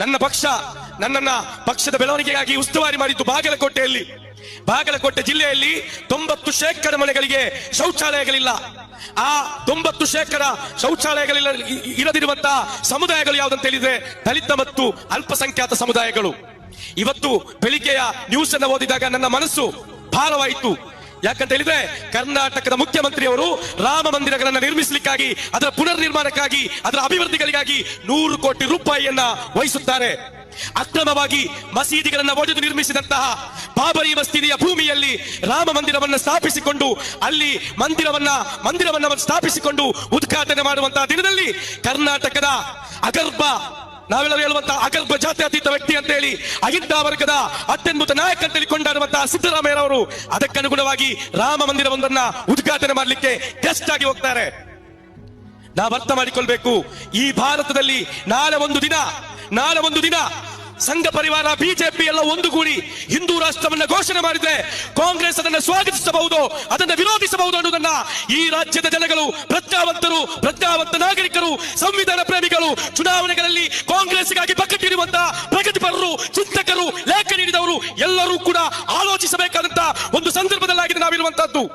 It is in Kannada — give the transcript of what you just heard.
ನನ್ನ ಪಕ್ಷ ನನ್ನನ್ನ ಪಕ್ಷದ ಬೆಳವಣಿಗೆಗಾಗಿ ಉಸ್ತುವಾರಿ ಮಾಡಿದ್ದು ಬಾಗಲಕೋಟೆ ಜಿಲ್ಲೆಯಲ್ಲಿ 90% ಮನೆಗಳಿಗೆ ಶೌಚಾಲಯಗಳಿಲ್ಲ. ಆ 90% ಶೌಚಾಲಯಗಳಿಲ್ಲ ಇರದಿರುವಂತಹ ಸಮುದಾಯಗಳು ಯಾವುದಂತ ಹೇಳಿದ್ರೆ ದಲಿತ ಮತ್ತು ಅಲ್ಪಸಂಖ್ಯಾತ ಸಮುದಾಯಗಳು. ಇವತ್ತು ಬೆಳಿಗ್ಗೆಯ ನ್ಯೂಸ್ ಅನ್ನು ಓದಿದಾಗ ನನ್ನ ಮನಸ್ಸು ಭಾರವಾಯಿತು. ಯಾಕಂತ ಹೇಳಿದ್ರೆ ಕರ್ನಾಟಕದ ಮುಖ್ಯಮಂತ್ರಿಯವರು ರಾಮ ಮಂದಿರಗಳನ್ನು ನಿರ್ಮಿಸಲಿಕ್ಕಾಗಿ, ಅದರ ಪುನರ್ ನಿರ್ಮಾಣಕ್ಕಾಗಿ, ಅದರ ಅಭಿವೃದ್ಧಿಗಳಿಗಾಗಿ 100 ಕೋಟಿ ರೂಪಾಯಿಯನ್ನ ವಹಿಸುತ್ತಾರೆ. ಅಕ್ರಮವಾಗಿ ಮಸೀದಿಗಳನ್ನು ಒಡೆದು ನಿರ್ಮಿಸಿದಂತಹ ಬಾಬರಿ ಮಸೀದಿಯ ಭೂಮಿಯಲ್ಲಿ ರಾಮ ಮಂದಿರವನ್ನು ಸ್ಥಾಪಿಸಿಕೊಂಡು ಅಲ್ಲಿ ಮಂದಿರವನ್ನ ಸ್ಥಾಪಿಸಿಕೊಂಡು ಉದ್ಘಾಟನೆ ಮಾಡುವಂತಹ ದಿನದಲ್ಲಿ ಕರ್ನಾಟಕದ ಅಗರ್ಭ, ನಾವೆಲ್ಲರೂ ಹೇಳುವಂತಹ ಅಗರ್ಭ ಜಾತ್ಯತೀತ ವ್ಯಕ್ತಿ ಅಂತ ಹೇಳಿ ಅಹಿಂದ ವರ್ಗದ ಅತ್ಯದ್ಭುತ ನಾಯಕ ಅಂತೇಳಿ ಕೊಂಡಾಡುವಂತಹ ಸಿದ್ದರಾಮಯ್ಯರವರು ಅದಕ್ಕನುಗುಣವಾಗಿ ರಾಮ ಮಂದಿರವೊಂದನ್ನ ಉದ್ಘಾಟನೆ ಮಾಡಲಿಕ್ಕೆ ಗೆಸ್ಟ್ ಆಗಿ ಹೋಗ್ತಾರೆ. ನಾವು ಅರ್ಥ ಮಾಡಿಕೊಳ್ಬೇಕು, ಈ ಭಾರತದಲ್ಲಿ ನಾಳೆ ಒಂದು ದಿನ ಸಂಘ ಪರಿವಾರ ಬಿಜೆಪಿ ಎಲ್ಲ ಒಂದುಗೂಡಿ ಹಿಂದೂ ರಾಷ್ಟ್ರವನ್ನ ಘೋಷಣೆ ಮಾಡಿದ್ರೆ ಕಾಂಗ್ರೆಸ್ ಅದನ್ನು ಸ್ವಾಗತಿಸಬಹುದು, ಅದನ್ನು ವಿರೋಧಿಸಬಹುದು ಅನ್ನೋದನ್ನ ಈ ರಾಜ್ಯದ ಜನಗಳು, ಪ್ರಜ್ಞಾವಂತ ನಾಗರಿಕರು, ಸಂವಿಧಾನ ಪ್ರೇಮಿಗಳು, ಚುನಾವಣೆಗಳಲ್ಲಿ ಕಾಂಗ್ರೆಸ್ಗಾಗಿ ಪಕ್ಕಟ್ಟಿರುವಂತಹ ಪ್ರಗತಿಪರರು, ಚಿಂತಕರು, ಲೇಖ ನೀಡಿದವರು ಎಲ್ಲರೂ ಕೂಡ ಆಲೋಚಿಸಬೇಕಾದಂತಹ ಒಂದು ಸಂದರ್ಭದಲ್ಲಾಗಿದೆ ನಾವಿರುವಂತಹದ್ದು.